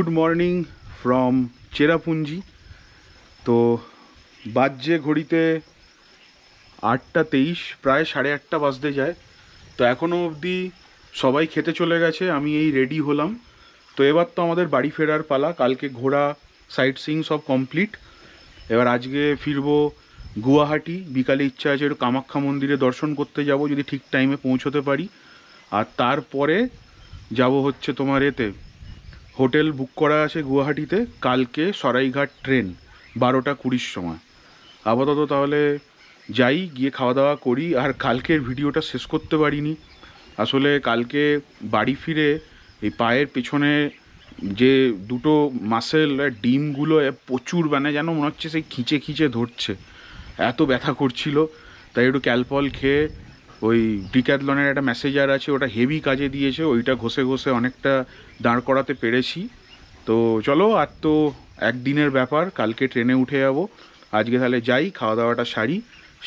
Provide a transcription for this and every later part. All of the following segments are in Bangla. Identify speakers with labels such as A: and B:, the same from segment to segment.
A: Good morning from Cherrapunji. তো বাজছে ঘড়িতে 8:23, প্রায় 8:30 বাজতে যায়। তো এখনও অবধি সবাই খেতে চলে গেছে, আমি এই রেডি হলাম। তো এবার তো আমাদের বাড়ি ফেরার পালা। কালকে ঘোরা, সাইট সিইং সব কমপ্লিট। এবার আজকে ফিরবো গুয়াহাটি। বিকালে ইচ্ছা আছে একটু কামাখ্যা মন্দিরে দর্শন করতে যাব, যদি ঠিক টাইমে পৌঁছতে পারি। আর তারপরে যাব হচ্ছে তোমার এতে, হোটেল বুক করা আছে গুয়াহাটিতে, কালকে সরাইঘাট ট্রেন 12:20 সময়। আপাতত তাহলে যাই, গিয়ে খাওয়া দাওয়া করি। আর কালকের ভিডিওটা শেষ করতে পারিনি আসলে। কালকে বাড়ি ফিরে এই পায়ের পেছনে যে দুটো মাসেল ডিমগুলো প্রচুর, মানে যেন মনে হচ্ছে সেই খিঁচে খিঁচে ধরছে, এত ব্যথা করছিল। তাই একটু ক্যালপল খেয়ে, ওই ডিক্যাথলনের একটা মেসেজার আছে, ওটা হেভি কাজে দিয়েছে, ওইটা ঘষে ঘষে অনেকটা দাঁড় করাতে পেরেছি। তো চলো, আর তো একদিনের ব্যাপার, কালকে ট্রেনে উঠে যাব। আজকে তাহলে যাই, খাওয়া দাওয়াটা সারি,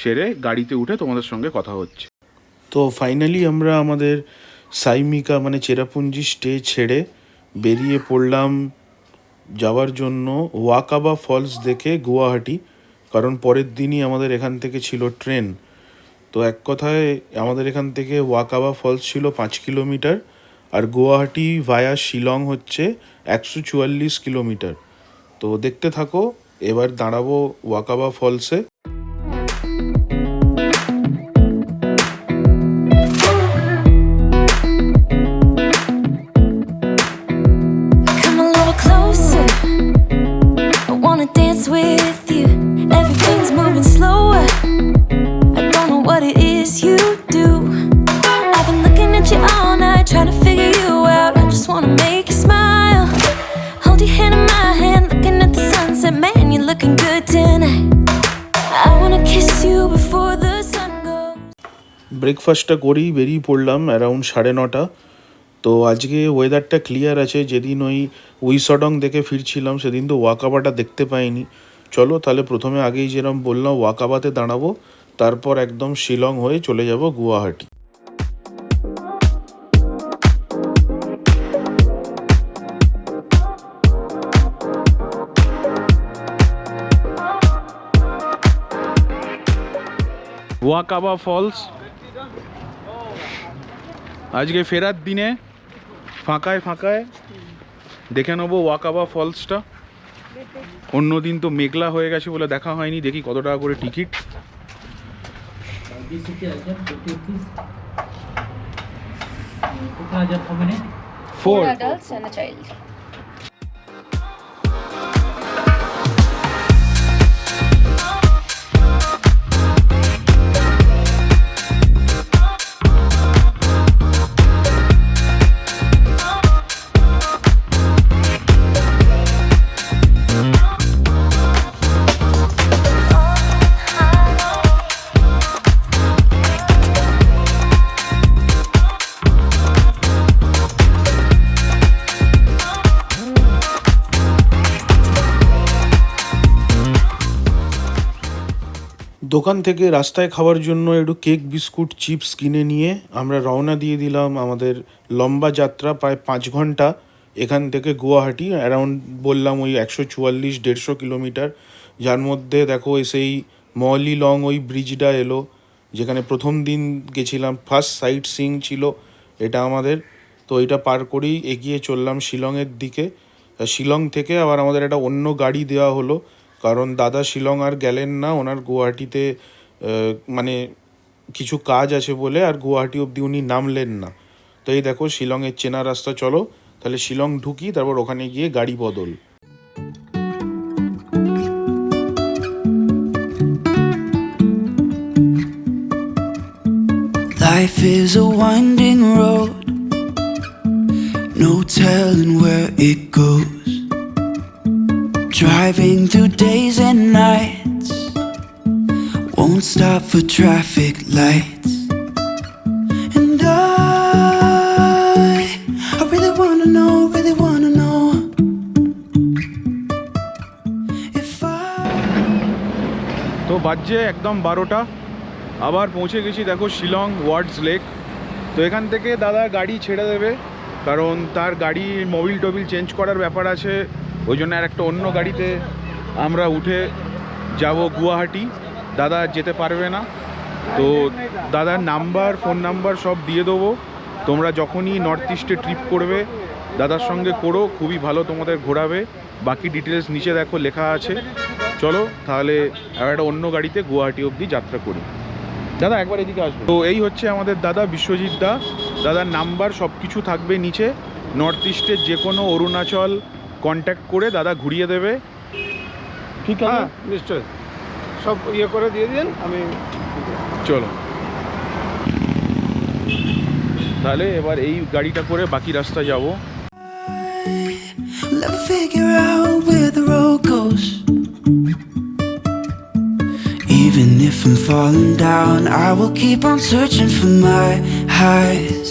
A: সেরে গাড়িতে উঠে তোমাদের সঙ্গে কথা হচ্ছে। তো ফাইনালি আমরা আমাদের সাইমিকা মানে চেরাপুঞ্জি স্টে ছেড়ে বেরিয়ে পড়লাম যাওয়ার জন্য ওয়াকাবা ফলস দেখে গুয়াহাটি, কারণ পরের দিনই আমাদের এখান থেকে ছিল ট্রেন। তো এক কথায় আমাদের এখান থেকে ওয়াকাবা ফলস ছিল 5 কিলোমিটার, আর গুয়াহাটি ভায়া শিলং হচ্ছে 144 কিলোমিটার। তো দেখতে থাকো, এবার দাঁড়াবো ওয়াকাবা ফলসে।
B: Come a little closer, I wanna dance with you. Everything's moving slower, I don't know what it is you do. I've been looking at you all night, trying to figure you out. I just wanna make you smile. Hold your hand in my hand, looking at the sunset. Man, you're looking good tonight. I wanna kiss you before the sun goes.
A: ব্রেকফাস্টটা করেই বেরিয়ে পড়লাম অ্যারাউন্ড 9:30। তো আজকে ওয়েদারটা ক্লিয়ার আছে। যেদিন ওই উইসডং দেখে ফিরছিলাম সেদিন তো ওয়াকাবাটা দেখতে পাইনি। চলো তাহলে প্রথমে আগেই যেরকম বললাম ওয়াকাবাতে দাঁড়াবো, তারপর একদম শিলং হয়ে চলে যাব গুয়াহাটি। ওয়াকাবা ফলস আজকে ফেরার দিনে ফাঁকায় ফাঁকায় দেখে নেবো ওয়াকাবা ফলসটা। অন্য দিন তো মেঘলা হয়ে গেছে বলে দেখা হয়নি। দেখি কত টাকা করে ticket.
C: Four adults and a child.
A: দোকান থেকে রাস্তায় খাওয়ার জন্য একটু কেক, বিস্কুট, চিপস কিনে নিয়ে আমরা রওনা দিয়ে দিলাম আমাদের লম্বা যাত্রা, প্রায় 5 ঘন্টা এখান থেকে গুয়াহাটি। অ্যারাউন্ড বললাম ওই 144-150 কিলোমিটার, যার মধ্যে দেখো সেই মলি লং ওই ব্রিজটা এলো, যেখানে প্রথম দিন গেছিলাম, ফার্স্ট সাইট সিইং ছিল এটা আমাদের। তো এটা পার করেই এগিয়ে চললাম শিলংয়ের দিকে। শিলং থেকে আবার আমাদের একটা অন্য গাড়ি দেওয়া হলো, কারণ দাদা শিলং আর গেলেন না, ওনার গুয়াহাটিতে মানে কিছু কাজ আছে বলে আর গুয়াহাটি অবধি উনি নামলেন না। তো এই দেখো শিলংয়ের চেনা রাস্তা। চলো তাহলে শিলং ঢুকি, তারপর ওখানে গিয়ে গাড়ি বদল।
D: Life is a winding road, no telling where it goes. Driving through days and nights, won't stop for traffic lights. And I really wanna know if
A: তো বাজছে একদম 12টা, আবার পৌঁছে গেছি দেখো শিলং ওয়ার্ডস লেক। তো এখান থেকে দাদা গাড়ি ছেড়ে দেবে কারণ তার গাড়ি মোবিল টোবিল চেঞ্জ করার ব্যাপার আছে, ওই জন্য আর একটা অন্য গাড়িতে আমরা উঠে যাব গুয়াহাটি। দাদা যেতে পারবে না, তো দাদার নাম্বার ফোন নাম্বার সব দিয়ে দেবো। তোমরা যখনই নর্থ ইস্টে ট্রিপ করবে দাদার সঙ্গে করো, খুবই ভালো তোমাদের ঘোরাবে। বাকি ডিটেলস নিচে দেখো লেখা আছে। চলো তাহলে একটা অন্য গাড়িতে গুয়াহাটি অবধি যাত্রা করি। দাদা একবার এদিকে আসবে। তো এই হচ্ছে আমাদের দাদা বিশ্বজিৎ দা। দাদার নাম্বার সব কিছু থাকবে নিচে। নর্থ ইস্টের যে কোনো অরুণাচল কন্ট্যাক্ট করে দাদা ঘুরিয়ে দেবে, ঠিক আছে?
E: নিশ্চয় সব ইয়ে করে দিয়ে দিন, আমি
A: চলো তাহলে এবার এই গাড়িটা করে বাকি রাস্তা যাব।
D: Let me figure out where the road goes. Even if I'm falling down, I will keep on searching for my highs.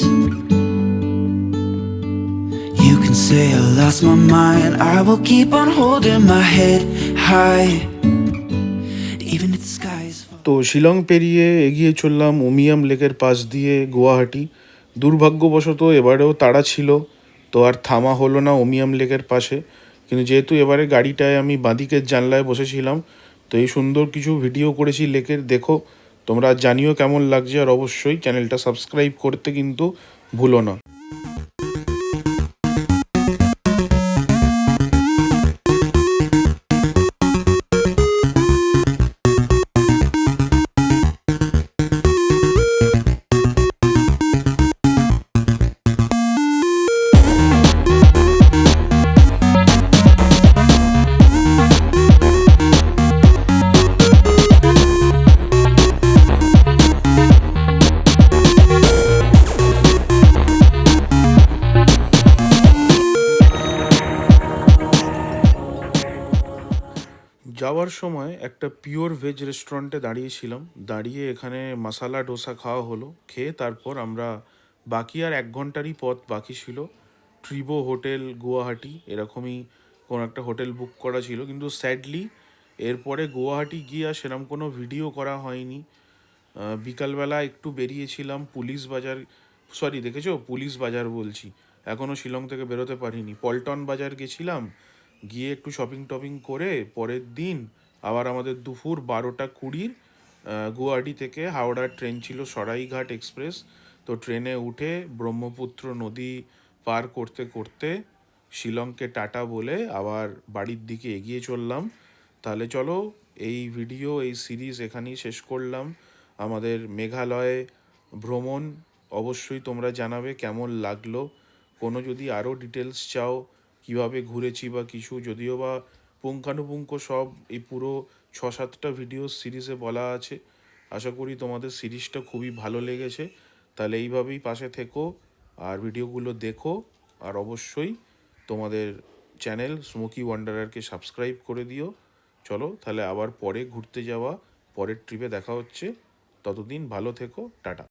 D: You can say I lost my mind, I will keep on holding my head high. Even if the sky is falling.
A: তো শিলং পেরিয়ে এগিয়ে চললাম উমিয়াম লেকের পাশ দিয়ে গুয়াহাটি। দুর্ভাগ্যবশত এবারেও তাড়া ছিল, তো আর থামা হলো না উমিয়াম লেকের পাশে। কিন্তু যেহেতু এবারে গাড়িটায় আমি বাঁদিকের জানলায় বসেছিলাম, তো এই সুন্দর কিছু ভিডিও করেছি লেকের, দেখো তোমরা জানিও কেমন লাগছে। আর অবশ্যই চ্যানেলটা সাবস্ক্রাইব করতে কিন্তু ভুলো না। যাওয়ার সময় একটা পিওর ভেজ রেস্টুরেন্টে দাঁড়িয়েছিলাম, দাঁড়িয়ে এখানে মশালা ডোসা খাওয়া হলো। খেয়ে তারপর আমরা বাকি আর 1 ঘন্টারই পথ বাকি ছিল। ট্রিবো হোটেল গুয়াহাটি এরকমই কোনো একটা হোটেল বুক করা ছিল, কিন্তু স্যাডলি এরপরে গুয়াহাটি গিয়ে আর সেরকম কোনো ভিডিও করা হয়নি। বিকালবেলা একটু বেরিয়েছিলাম পুলিশ বাজার, সরি দেখেছো পুলিশ বাজার বলছি, এখনও শিলং থেকে বেরোতে পারিনি। পল্টন বাজার গেছিলাম, গিয়ে একটু শপিং টপিং করে পরের দিন আবার আমাদের দুপুর 12:20 গুয়াহাটি থেকে হাওড়ার ট্রেন ছিল সরাইঘাট এক্সপ্রেস। তো ট্রেনে উঠে ব্রহ্মপুত্র নদী পার করতে করতে শিলংকে টাটা বলে আবার বাড়ির দিকে এগিয়ে চললাম। তাহলে চলো এই ভিডিও এই সিরিজ এখানেই শেষ করলাম। আমাদের মেঘালয়ে ভ্রমণ অবশ্যই তোমরা জানাবে কেমন লাগলো। কোনো যদি আরও ডিটেলস চাও কিভাবে ঘুরেছি বা কিছু, যদিও বা পুঙ্খানুপুঙ্খ সব এই পুরো 6-7টা ভিডিও সিরিজে বলা আছে। আশা করি তোমাদের সিরিজটা খুবই ভালো লেগেছে। তাহলে এইভাবেই পাশে থেকো আর ভিডিওগুলো দেখো। আর অবশ্যই তোমাদের চ্যানেল স্মোকি ওয়ান্ডারারকে সাবস্ক্রাইব করে দিও। চলো তাহলে আবার পরে ঘুরতে যাওয়া, পরের ট্রিপে দেখা হচ্ছে। ততদিন ভালো থেকো, টাটা।